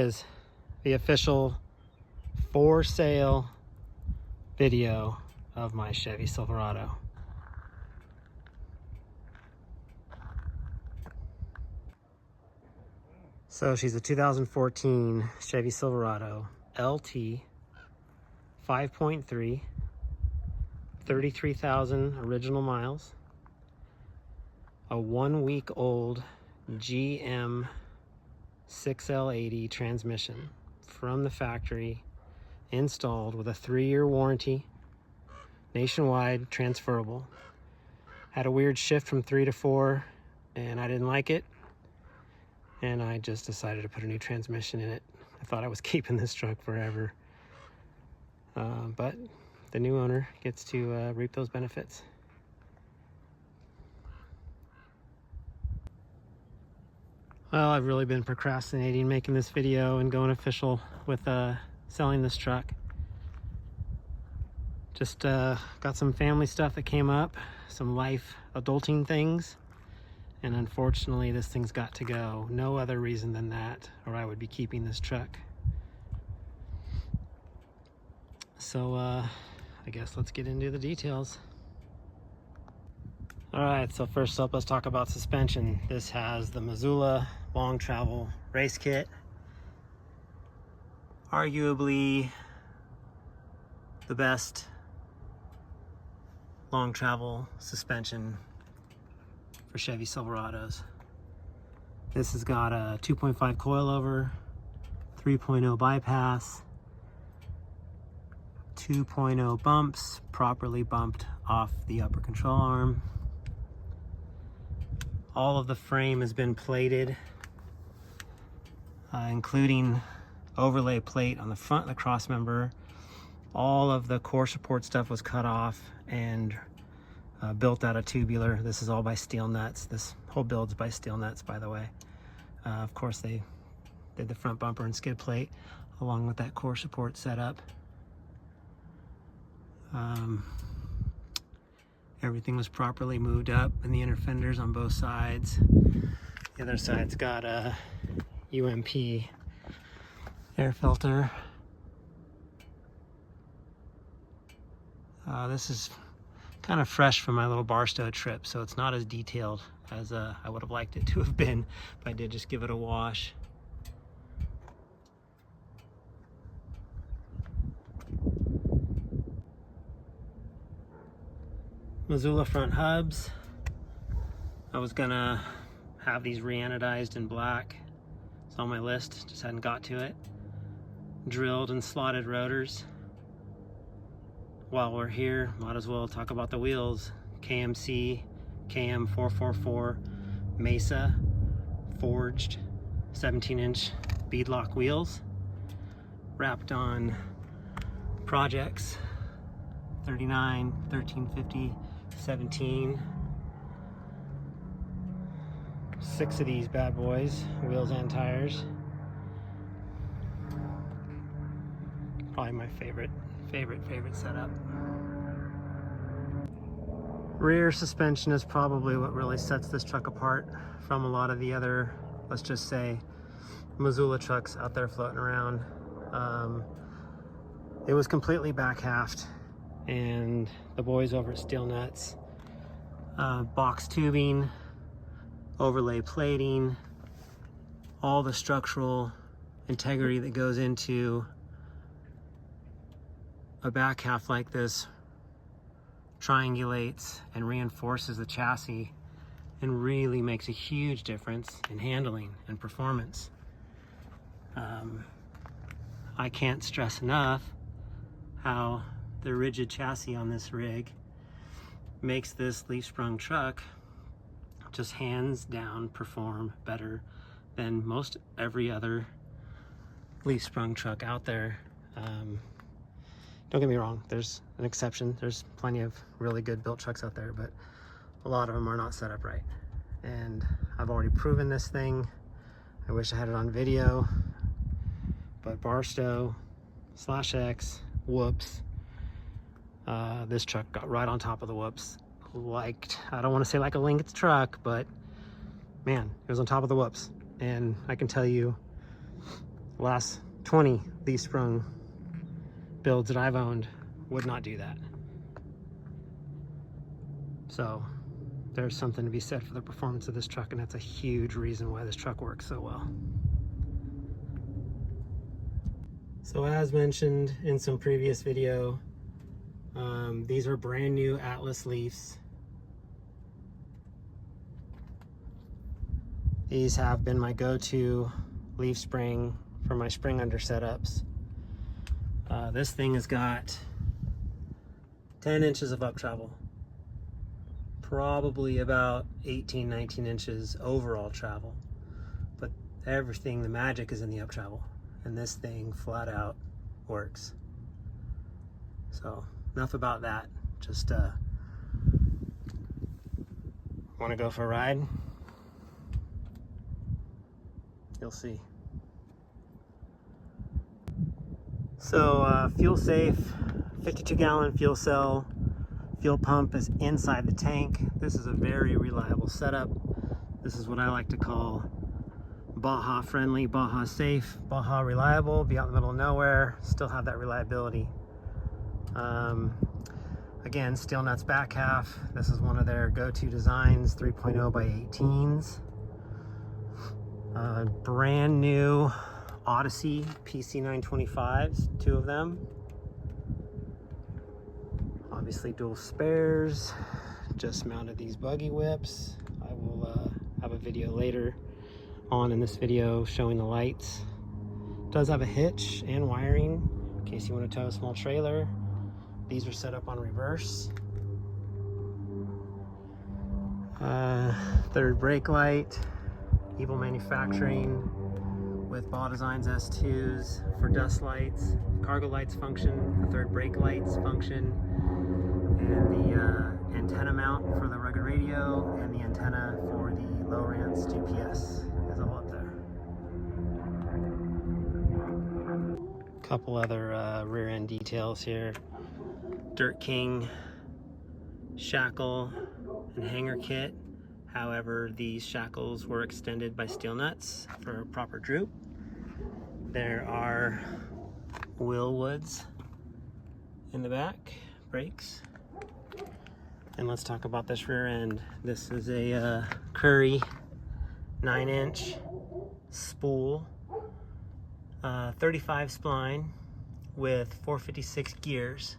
is the official for sale video of my Chevy Silverado. So she's a 2014 Chevy Silverado LT 5.3, 33,000 original miles, a 1 week old GM 6L80 transmission from the factory, installed with a 3-year warranty, nationwide, transferable. Had a weird shift from 3 to 4 and I didn't like it, and I just decided to put a new transmission in it. I thought I was keeping this truck forever, but the new owner gets to reap those benefits. Well, I've really been procrastinating making this video and going official with selling this truck. Just got some family stuff that came up, some life adulting things, and unfortunately this thing's got to go. No other reason than that, or I would be keeping this truck. So I guess let's get into the details. Alright, so first up, let's talk about suspension. This has the Mazzulla long travel race kit. Arguably the best long travel suspension for Chevy Silverados. This has got a 2.5 coilover, 3.0 bypass, 2.0 bumps, properly bumped off the upper control arm. All of the frame has been plated, including overlay plate on the front of the cross member. All of the core support stuff was cut off and built out of tubular. This is all by Steel Nutz. This whole build's by Steel Nutz, by the way. Of course, they did the front bumper and skid plate along with that core support setup. Everything was properly moved up in the inner fenders on both sides. The other side's got a UMP air filter. This is kind of fresh from my little Barstow trip, so it's not as detailed as I would have liked it to have been, but I did just give it a wash. Mazzulla front hubs. I was gonna have these re-anodized in black. It's on my list, just hadn't got to it. Drilled and slotted rotors. While we're here, might as well talk about the wheels. KMC KM444 Mesa forged 17-inch beadlock wheels, wrapped on projects 39, 1350, 17. 6 of these bad boys, wheels and tires. Probably my favorite setup. Rear suspension is probably what really sets this truck apart from a lot of the other, let's just say, Mazzulla trucks out there floating around. It was completely back halved, and the boys over at Steel Nutz, box tubing, overlay plating, all the structural integrity that goes into a back half like this triangulates and reinforces the chassis and really makes a huge difference in handling and performance. I can't stress enough how the rigid chassis on this rig makes this leaf sprung truck just hands down perform better than most every other leaf sprung truck out there. Don't get me wrong, there's an exception. There's plenty of really good built trucks out there, but a lot of them are not set up right. And I've already proven this thing. I wish I had it on video, but Barstow /X whoops. This truck got right on top of the whoops. I don't want to say like a Lincoln truck, but man, it was on top of the whoops. And I can tell you, The last 20 leaf sprung builds that I've owned would not do that. So there's something to be said for the performance of this truck, and that's a huge reason why this truck works so well. So as mentioned in some previous video, these are brand new Atlas leafs. These have been my go-to leaf spring for my spring under setups. This thing has got 10 inches of up travel, probably about 18, 19 inches overall travel, but everything, the magic is in the up travel, and this thing flat out works. So enough about that. Just want to go for a ride? You'll see. So fuel safe, 52-gallon fuel cell. Fuel pump is inside the tank. This is a very reliable setup. This is what I like to call Baja friendly, Baja safe, Baja reliable. Be out in the middle of nowhere, still have that reliability. Again, steel Nutz back half. This is one of their go-to designs, 3.0 by 18s. Brand new Odyssey PC925s, 2 of them. Obviously dual spares. Just mounted these buggy whips. I will have a video later on in this video showing the lights. Does have a hitch and wiring in case you want to tow a small trailer. These are set up on reverse. Third brake light, Evil Manufacturing with Ball Designs S2s for dust lights, cargo lights function, the third brake lights function, and the antenna mount for the rugged radio, and the antenna for the Lowrance GPS is all up there. Couple other rear end details here. Dirt King shackle and hanger kit. However, these shackles were extended by Steel Nutz for proper droop. There are Wilwoods in the back, brakes. And let's talk about this rear end. This is a Curry 9-inch spool, 35 spline with 456 gears.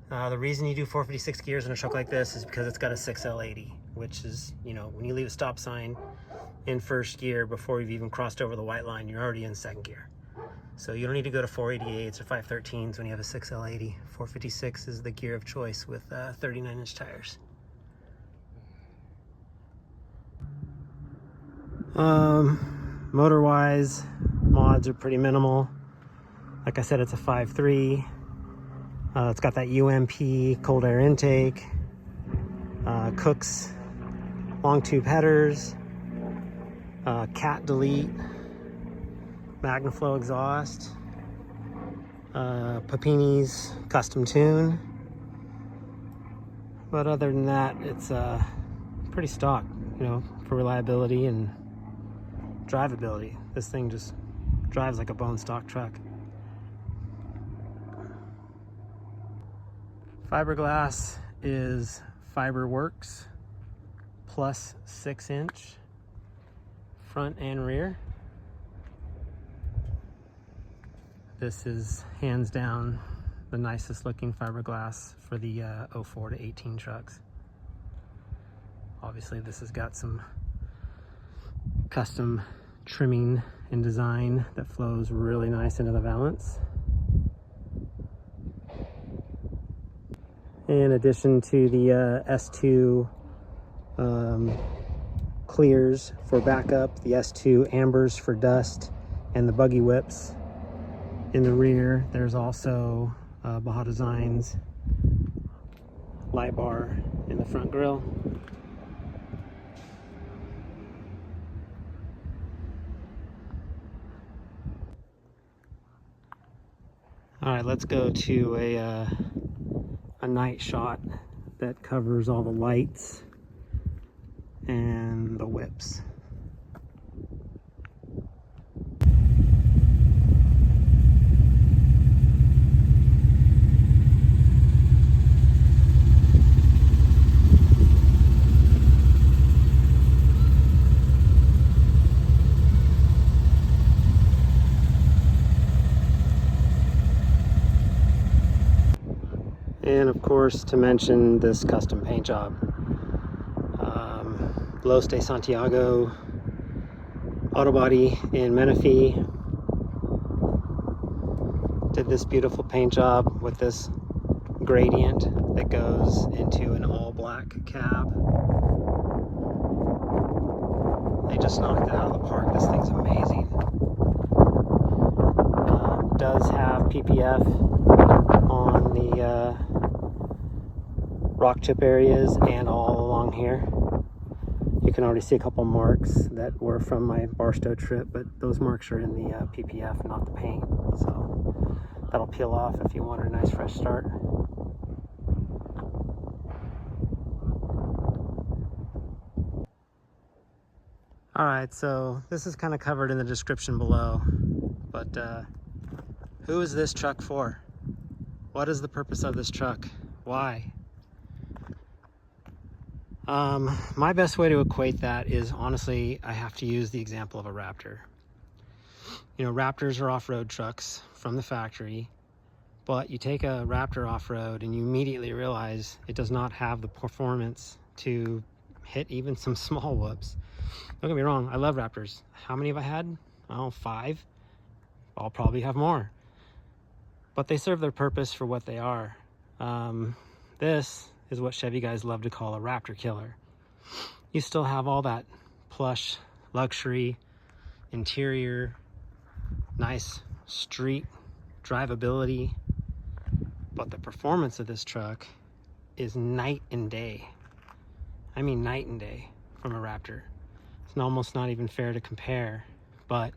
The reason you do 456 gears in a truck like this is because it's got a 6L80, which is, you know, when you leave a stop sign in first gear before you've even crossed over the white line, you're already in second gear. So you don't need to go to 488s or 513s when you have a 6L80. 456 is the gear of choice with 39-inch tires. Motor-wise, mods are pretty minimal. Like I said, it's a 5.3. It's got that UMP cold air intake, Cook's long tube headers, cat delete, Magnaflow exhaust, Papini's custom tune. But other than that, it's pretty stock, you know, for reliability and drivability. This thing just drives like a bone stock truck. Fiberglass is Fiberworks plus 6-inch front and rear. This is hands down the nicest looking fiberglass for the 04 to 18 trucks. Obviously this has got some custom trimming and design that flows really nice into the valance. In addition to the S2 clears for backup, the S2 ambers for dust, and the buggy whips in the rear, there's also Baja Designs light bar in the front grille. All right, let's go to a night shot that covers all the lights and the whips. course, to mention this custom paint job. Los de Santiago Auto Body in Menifee did this beautiful paint job with this gradient that goes into an all black cab. They just knocked it out of the park. This thing's amazing. Does have PPF on the rock chip areas and all along here. You can already see a couple marks that were from my Barstow trip, but those marks are in the PPF, not the paint. So that'll peel off if you want a nice fresh start. Alright, so this is kind of covered in the description below, but who is this truck for? What is the purpose of this truck? Why? My best way to equate that is, honestly, I have to use the example of a Raptor. You know, Raptors are off-road trucks from the factory, but you take a Raptor off-road and you immediately realize it does not have the performance to hit even some small whoops. Don't get me wrong, I love Raptors. How many have I had? Oh, 5. I'll probably have more. But they serve their purpose for what they are. This is what Chevy guys love to call a Raptor killer. You still have all that plush luxury interior, nice street drivability, but the performance of this truck is night and day. I mean night and day from a Raptor. It's almost not even fair to compare, but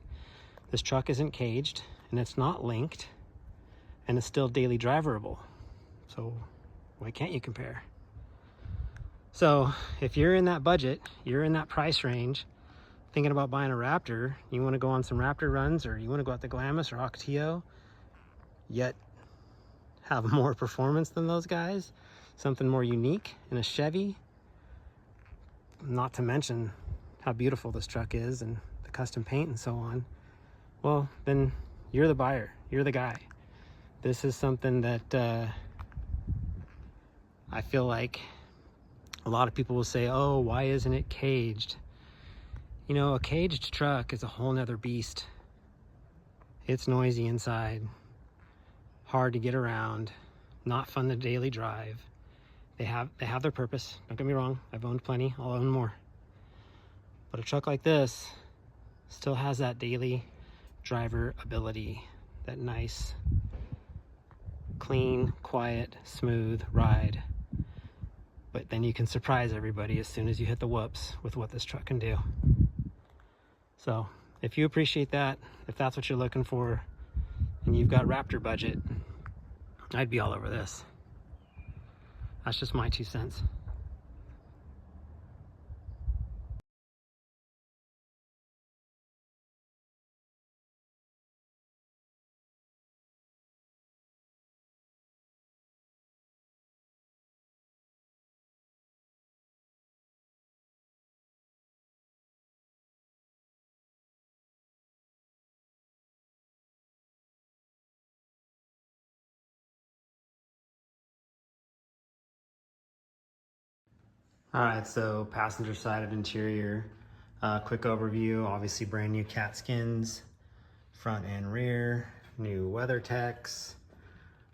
this truck isn't caged and it's not linked and it's still daily driverable. So why can't you compare? So if you're in that budget, you're in that price range, thinking about buying a Raptor, you want to go on some Raptor runs, or you want to go out to Glamis or Ocotillo, yet have more performance than those guys, something more unique in a Chevy, not to mention how beautiful this truck is and the custom paint and so on, well, then you're the buyer, you're the guy. This is something that I feel like a lot of people will say, oh, why isn't it caged? You know, a caged truck is a whole nother beast. It's noisy inside, hard to get around, not fun to daily drive. They have their purpose. Don't get me wrong, I've owned plenty, I'll own more. But a truck like this still has that daily driver ability, that nice, clean, quiet, smooth ride. But then you can surprise everybody as soon as you hit the whoops with what this truck can do. So if you appreciate that, if that's what you're looking for, and you've got Raptor budget, I'd be all over this. That's just my 2 cents. All right, so passenger side of interior, quick overview. Obviously brand new cat skins, front and rear, new weather techs.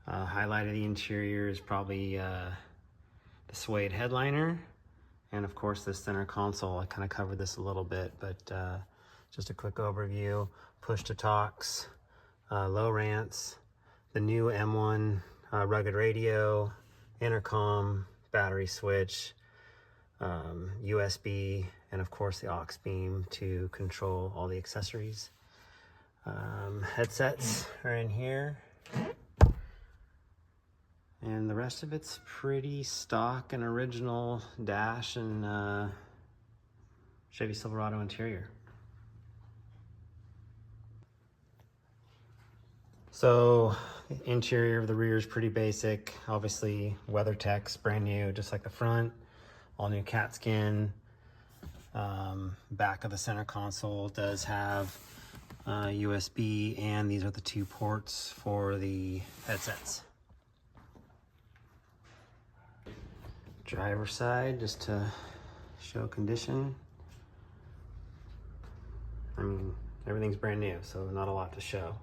Highlight of the interior is probably the suede headliner, and of course this center console. I kind of covered this a little bit, but just a quick overview. Push to talks, low rants, the new M1 rugged radio, intercom, battery switch, USB, and of course the aux beam to control all the accessories. Headsets are in here, and the rest of it's pretty stock and original dash and Chevy Silverado interior. So interior of the rear is pretty basic. Obviously weather tech's brand new, just like the front. All new cat skin. Back of the center console does have USB, and these are the 2 ports for the headsets. Driver's side, just to show condition. I mean, everything's brand new, so not a lot to show.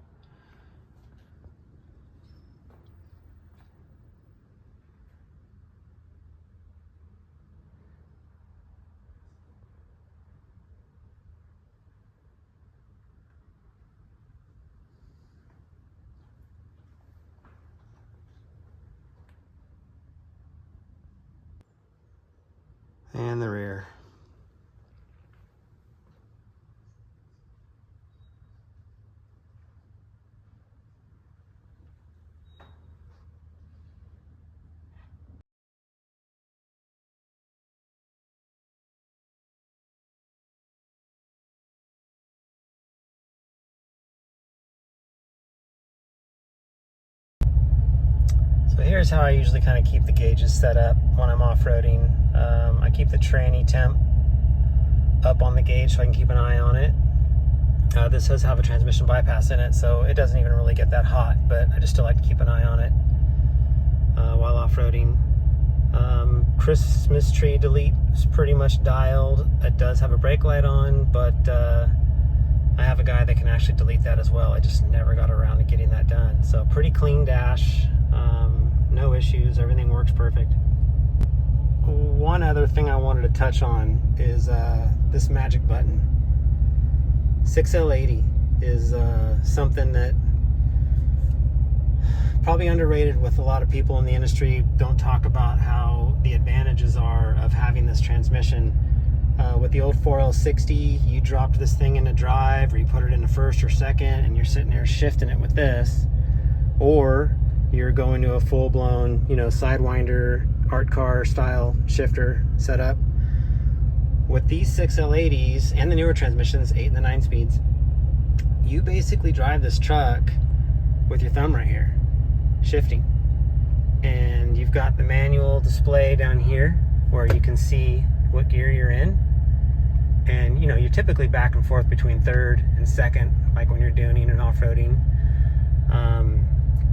And the rear. So here's how I usually kind of keep the gauges set up when I'm off-roading. I keep the tranny temp up on the gauge so I can keep an eye on it. This does have a transmission bypass in it, so it doesn't even really get that hot, but I just still like to keep an eye on it while off-roading. Christmas tree delete is pretty much dialed. It does have a brake light on, but I have a guy that can actually delete that as well. I just never got around to getting that done. So pretty clean dash, no issues, everything works perfect. One other thing I wanted to touch on is this magic button. 6L80 is something that probably underrated with a lot of people in the industry. Don't talk about how the advantages are of having this transmission. With the old 4L60, you dropped this thing into drive, or you put it into first or second, and you're sitting there shifting it with this, or you're going to a full-blown, you know, sidewinder, art car style shifter setup. With these 6L80s and the newer transmissions, 8 and the 9 speeds, you basically drive this truck with your thumb right here, shifting. And you've got the manual display down here where you can see what gear you're in. And you know, you're typically back and forth between third and second, like when you're tuning and off-roading.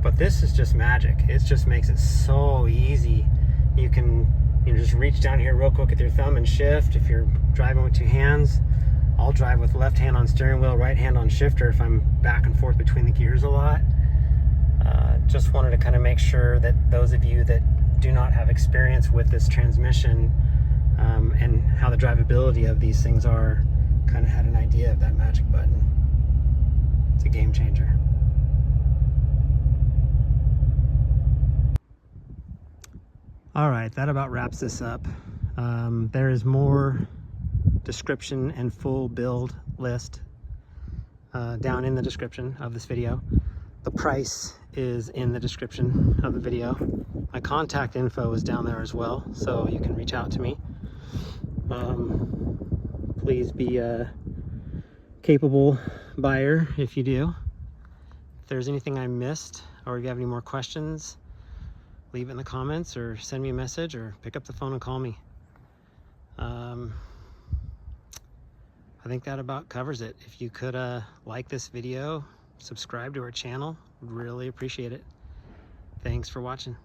But this is just magic. It just makes it so easy. You can, you know, just reach down here real quick with your thumb and shift. If you're driving with two hands, I'll drive with left hand on steering wheel, right hand on shifter if I'm back and forth between the gears a lot. Just wanted to kind of make sure that those of you that do not have experience with this transmission and how the drivability of these things are, kind of had an idea of that magic button. It's a game changer. All right, that about wraps this up. There is more description and full build list down in the description of this video. The price is in the description of the video. My contact info is down there as well, so you can reach out to me. Please be a capable buyer if you do. If there's anything I missed, or if you have any more questions, leave it in the comments or send me a message or pick up the phone and call me. I think that about covers it. If you could like this video, subscribe to our channel, really appreciate it. Thanks for watching.